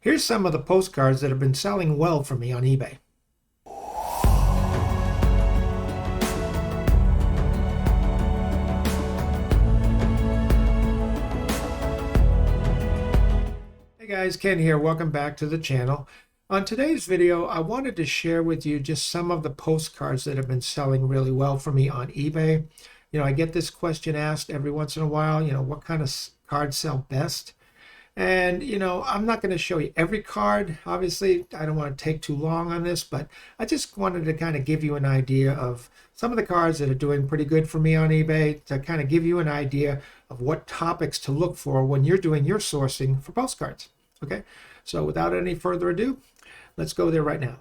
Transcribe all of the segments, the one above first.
Here's some of the postcards that have been selling well for me on eBay. Hey guys, Ken here. Welcome back to the channel. On today's video, I wanted to share with you just some of the postcards that have been selling really well for me on eBay. I get this question asked every once in a while, what kind of cards sell best? And, I'm not going to show you every card. Obviously, I don't want to take too long on this, but I just wanted to kind of give you an idea of some of the cards that are doing pretty good for me on eBay to kind of give you an idea of what topics to look for when you're doing your sourcing for postcards. Okay, so without any further ado, let's go there right now.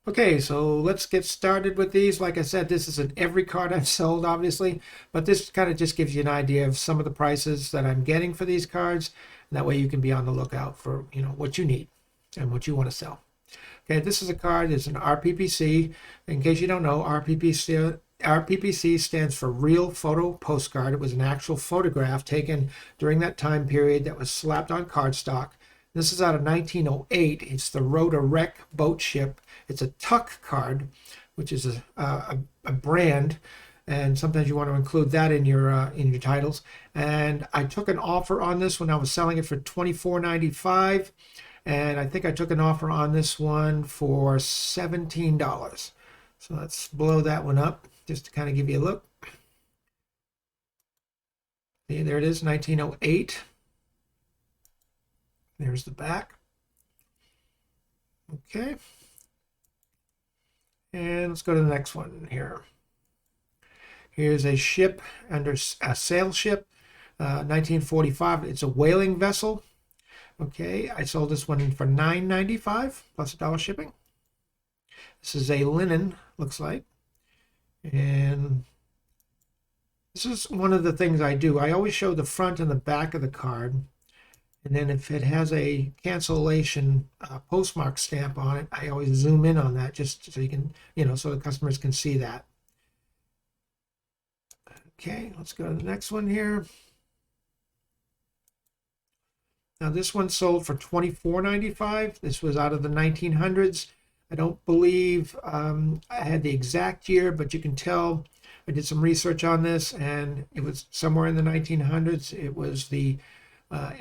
Okay, so let's get started with these. Like I said, this isn't every card I've sold, obviously, but this kind of just gives you an idea of some of the prices that I'm getting for these cards. And that way you can be on the lookout for, what you need and what you want to sell. Okay, this is a card. It's an RPPC. In case you don't know, RPPC stands for Real Photo Postcard. It was an actual photograph taken during that time period that was slapped on cardstock. This is out of 1908. It's the Rhoda Wreck boat ship. It's a tuck card, which is a brand, and sometimes you want to include that in your titles. And I took an offer on this when I was selling it for $24.95, and I think I took an offer on this one for $17. So let's blow that one up just to kind of give you a look. See, there it is, 1908. There's the back. Okay. And let's go to the next one here. Here's a ship under a sail ship, 1945. It's a whaling vessel. Okay, I sold this one for $9.95 plus $1 shipping. This is a linen, looks like. And this is one of the things I do. I always show the front and the back of the card. And then if it has a cancellation postmark stamp on it, I always zoom in on that just so you can, so the customers can see that. Okay, let's go to the next one here. Now this one sold for $24.95. This was out of the 1900s. I don't believe I had the exact year, but you can tell I did some research on this, and it was somewhere in the 1900s. It was the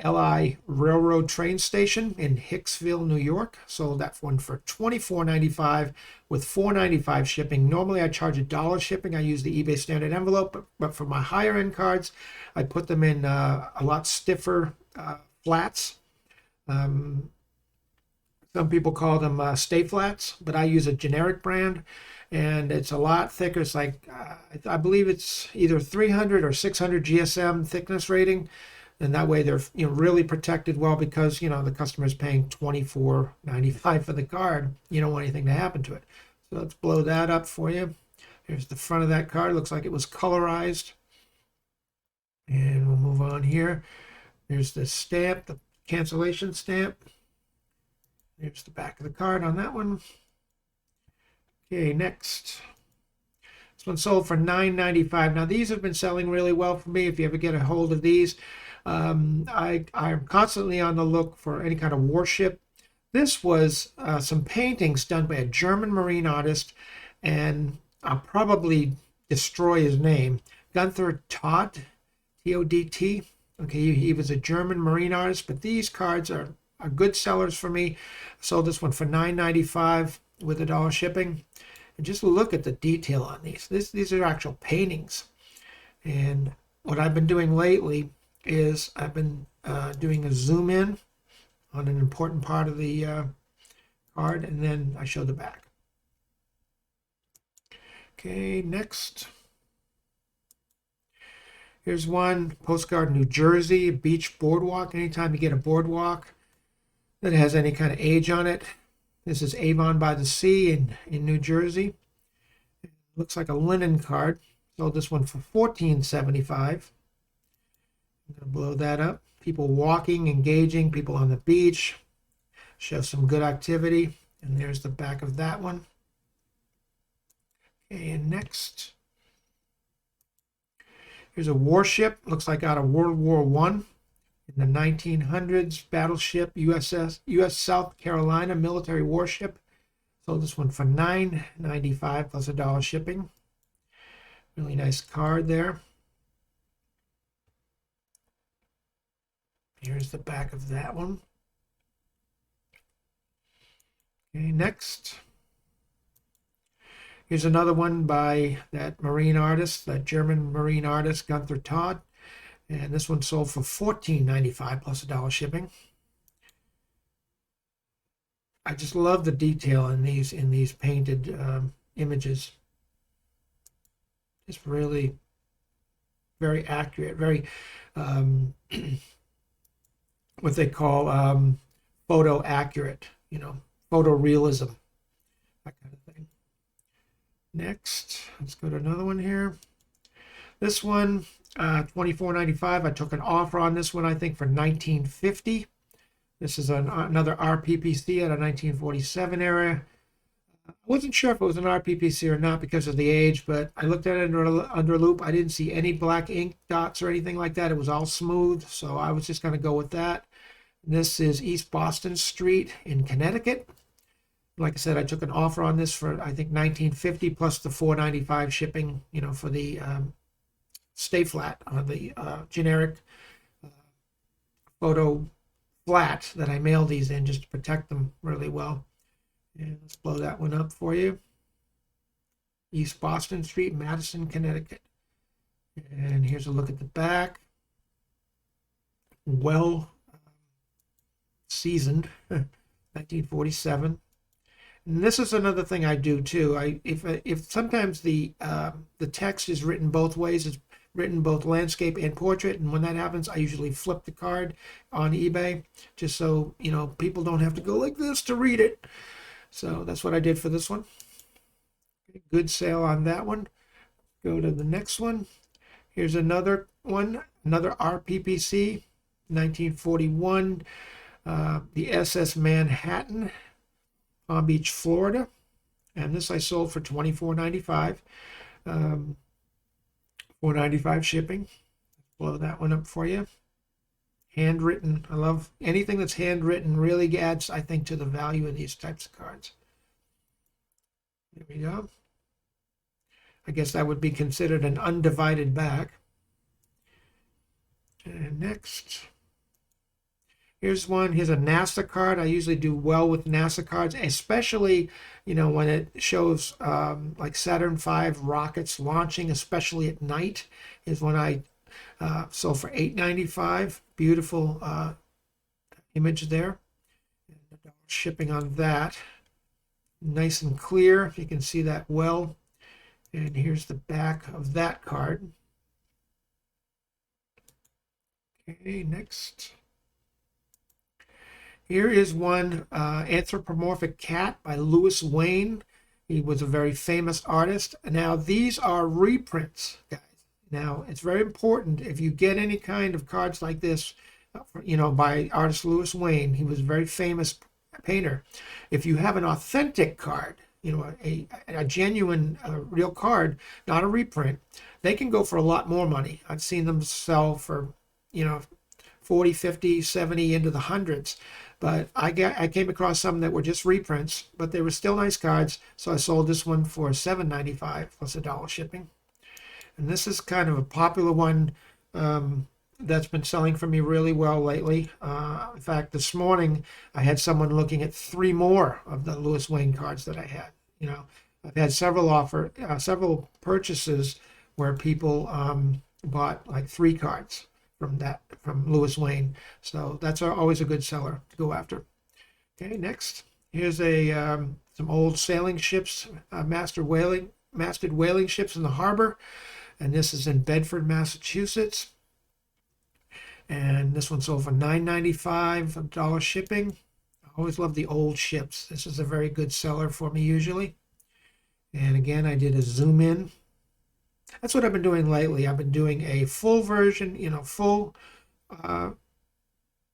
LI Railroad train station in Hicksville, New York. Sold that one for $24.95 with $4.95 shipping. Normally I charge $1 shipping. I use the eBay standard envelope, but for my higher end cards, I put them in a lot stiffer flats. Some people call them stay flats, but I use a generic brand, and it's a lot thicker. It's like, I believe it's either 300 or 600 GSM thickness rating. And that way they're really protected well, because the customer is paying $24.95 for the card. You don't want anything to happen to it. So let's blow that up for you. Here's the front of that card. Looks like it was colorized. And we'll move on here. There's the stamp, the cancellation stamp. There's the back of the card on that one. Okay, next. This one sold for $9.95. Now these have been selling really well for me. If you ever get a hold of these, I'm constantly on the look for any kind of warship. This was some paintings done by a German marine artist, and I'll probably destroy his name. Gunther Todt, T-O-D-T. Okay, he was a German marine artist, but these cards are good sellers for me. I sold this one for $9.95 with $1 shipping. And just look at the detail on these. These are actual paintings. And what I've been doing lately is I've been doing a zoom in on an important part of the card, and then I show the back. Okay, next. Here's one postcard, New Jersey, beach boardwalk. Anytime you get a boardwalk that has any kind of age on it. This is Avon by the Sea in New Jersey. It looks like a linen card. Sold this one for $14.75. I'm going to blow that up. People walking, engaging, people on the beach. Show some good activity. And there's the back of that one. Okay, and next. Here's a warship. Looks like out of World War I. In the 1900s, Battleship U.S. South Carolina military warship. Sold this one for $9.95 plus $1 shipping. Really nice card there. Here's the back of that one. Okay, next. Here's another one by that marine artist, that German marine artist, Gunther Todd. And this one sold for $14.95 plus $1 shipping. I just love the detail in these painted images. It's really very accurate, very what they call photo accurate, photorealism, that kind of thing. Next, let's go to another one here. This one, $24.95. I took an offer on this one, I think, for $19.50. This is another RPPC at a 1947 era. I wasn't sure if it was an RPPC or not because of the age, but I looked at it under a loop. I didn't see any black ink dots or anything like that. It was all smooth, so I was just going to go with that. This is East Boston Street in Connecticut. Like I said, I took an offer on this for, I think, $19.50 plus the $4.95 shipping, for the stay flat on the generic photo flat that I mailed these in just to protect them really well. And let's blow that one up for you. East Boston Street, Madison, Connecticut. And here's a look at the back. Well seasoned, 1947. And this is another thing I do too. If sometimes the text is written both ways, it's written both landscape and portrait, and when that happens, I usually flip the card on eBay just so people don't have to go like this to read it. So that's what I did for this one. Okay, good sale on that one. Go to the next one. Here's another one, another RPPC, 1941, the SS Manhattan, Palm Beach, Florida. And this I sold for $24.95. $4.95 shipping. Blow that one up for you. Handwritten. I love anything that's handwritten. Really adds, I think, to the value of these types of cards. There we go. I guess that would be considered an undivided back. And next, here's one. Here's a NASA card. I usually do well with NASA cards, especially when it shows like Saturn V rockets launching, especially at night, is when I sold for $8.95. Beautiful image there. And shipping on that. Nice and clear. You can see that well. And here's the back of that card. Okay, next. Here is one anthropomorphic cat by Louis Wayne. He was a very famous artist. Now, these are reprints, guys. Now, it's very important if you get any kind of cards like this, by artist Louis Wayne. He was a very famous painter. If you have an authentic card, a genuine, real card, not a reprint, they can go for a lot more money. I've seen them sell for, 40, 50, 70 into the hundreds. But I came across some that were just reprints, but they were still nice cards. So I sold this one for $7.95 plus $1 shipping. And this is kind of a popular one that's been selling for me really well lately. In fact, this morning I had someone looking at 3 more of the Louis Wayne cards that I had. I've had several purchases where people bought like 3 cards from Louis Wayne. So that's always a good seller to go after. Okay, next. Here's some old sailing ships, masted whaling ships in the harbor. And this is in Bedford, Massachusetts. And this one sold for $9.95, $1 shipping. I always love the old ships. This is a very good seller for me usually. And again, I did a zoom in. That's what I've been doing lately. I've been doing a full version, full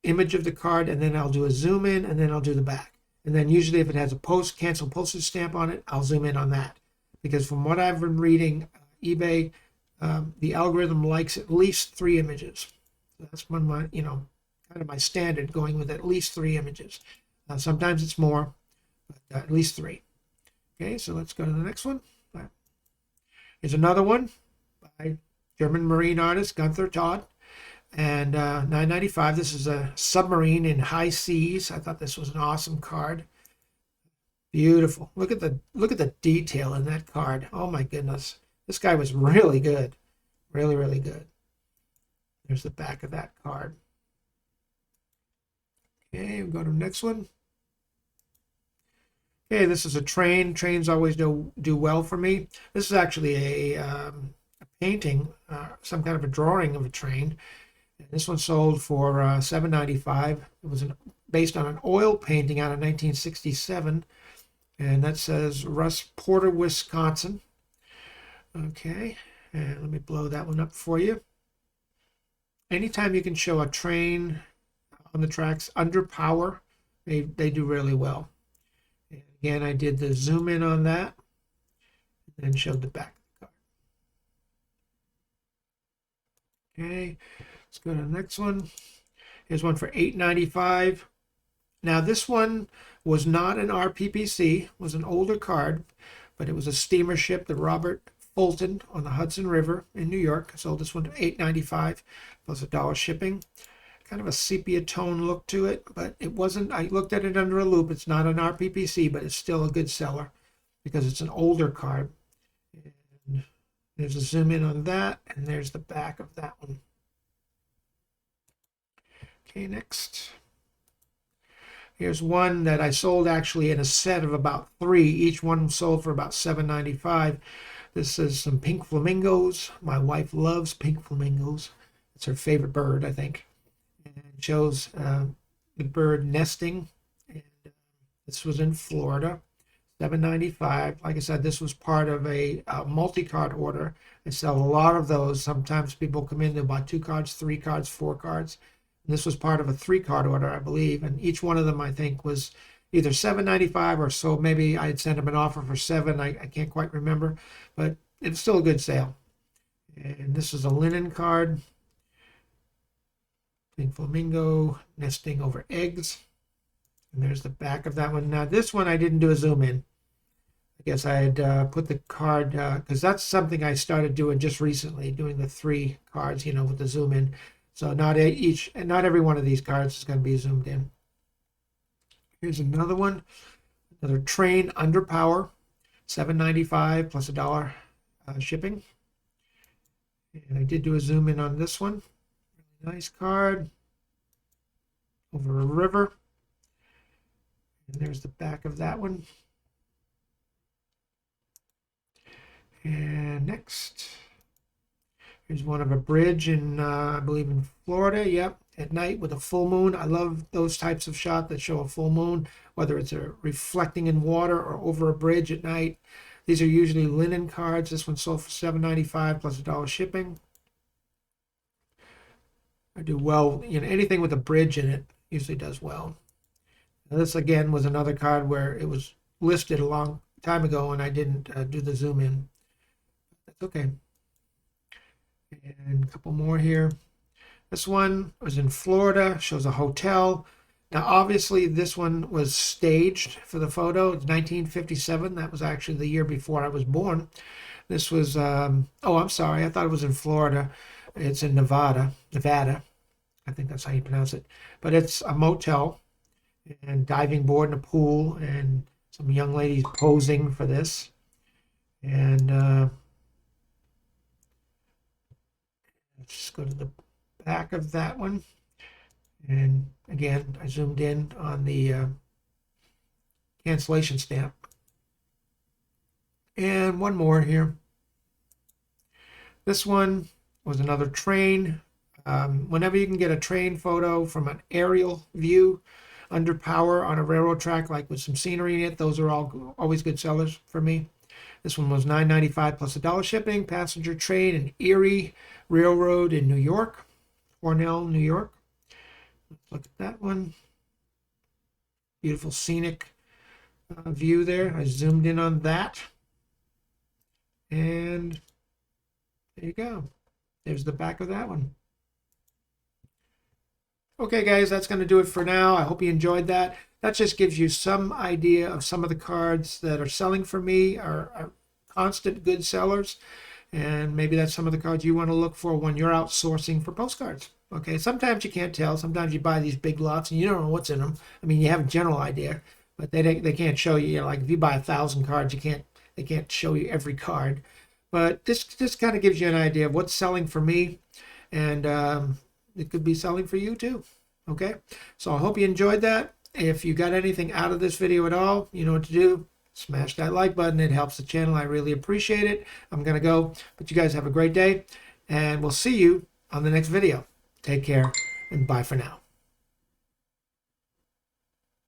image of the card, and then I'll do a zoom in, and then I'll do the back. And then usually if it has a cancel postage stamp on it, I'll zoom in on that. Because from what I've been reading, eBay, the algorithm likes at least 3 images. So that's when kind of my standard, going with at least 3 images. Sometimes it's more, but at least 3. Okay, so let's go to the next one. Here's another one by German marine artist Gunther Todd, and $9.95. This is a submarine in high seas. I thought this was an awesome card. Beautiful. Look at the detail in that card. Oh my goodness, this guy was really good, really, really good. There's the back of that card. Okay, we'll go to the next one. Okay, this is a train. Trains always do well for me. This is actually a painting, some kind of a drawing of a train. And this one sold for $7.95. It was based on an oil painting out of 1967, and that says Russ Porter, Wisconsin. Okay, and let me blow that one up for you. Anytime you can show a train on the tracks under power, they do really well. And again, I did the zoom in on that and showed the back of the card. Okay, let's go to the next one. Here's one for $8.95. Now this one was not an RPPC, was an older card, but it was a steamer ship, the Robert Fulton on the Hudson River in New York. Sold this one to $8.95 plus $1 shipping. Kind of a sepia tone look to it, but it wasn't. I looked at it under a loop. It's not an RPPC, but it's still a good seller because it's an older card. And there's a zoom in on that, and there's the back of that one. Okay, next. Here's one that I sold actually in a set of about 3. Each one sold for about $7.95. This is some pink flamingos. My wife loves pink flamingos. It's her favorite bird, I think. And it shows the bird nesting. And this was in Florida, $7.95. Like I said, this was part of a multi-card order. I sell a lot of those. Sometimes people come in to buy 2 cards, 3 cards, 4 cards. And this was part of a 3-card order, I believe. And each one of them, I think, was either $7.95 or so. Maybe I had sent them an offer for $7. I can't quite remember, but it's still a good sale. And this is a linen card. Pink flamingo nesting over eggs. And there's the back of that one. Now this one I didn't do a zoom in. I guess I had put the card, because that's something I started doing just recently, doing the 3 cards, with the zoom in. So not every one of these cards is going to be zoomed in. Here's another one, another train under power, $7.95 plus $1 shipping. And I did do a zoom in on this one. Really nice card. Over a river. And there's the back of that one. And next, here's one of a bridge in, I believe in Florida. Yep, at night with a full moon. I love those types of shots that show a full moon, whether it's reflecting in water or over a bridge at night. These are usually linen cards. This one sold for $7.95 plus $1 shipping. I do well, anything with a bridge in it usually does well. Now this again was another card where it was listed a long time ago and I didn't do the zoom in. That's okay. And a couple more here. This one was in Florida, shows a hotel. Now, obviously, this one was staged for the photo. It's 1957. That was actually the year before I was born. This was, I'm sorry. I thought it was in Florida. It's in Nevada. I think that's how you pronounce it. But it's a motel and diving board and a pool and some young ladies posing for this. And let's just go to the back of that one. And again, I zoomed in on the cancellation stamp. And one more here. This one was another train. Whenever you can get a train photo from an aerial view under power on a railroad track, like with some scenery in it, those are always good sellers for me. This one was $9.95 plus $1 shipping. Passenger train in Erie Railroad in New York, Cornell, New York. Let's look at that one. Beautiful scenic view there. I zoomed in on that. And there you go. There's the back of that one. Okay, guys, that's going to do it for now. I hope you enjoyed that. That just gives you some idea of some of the cards that are selling for me, are constant good sellers. And maybe that's some of the cards you want to look for when you're out sourcing for postcards. Okay, sometimes you can't tell. Sometimes you buy these big lots and you don't know what's in them. I mean, you have a general idea, but they can't show you. You know, like if you buy 1,000 cards, they can't show you every card. But this kind of gives you an idea of what's selling for me, and it could be selling for you too. Okay, so I hope you enjoyed that. If you got anything out of this video at all, you know what to do. Smash that like button. It helps the channel. I really appreciate it. I'm going to go, but you guys have a great day, and we'll see you on the next video. Take care, and bye for now.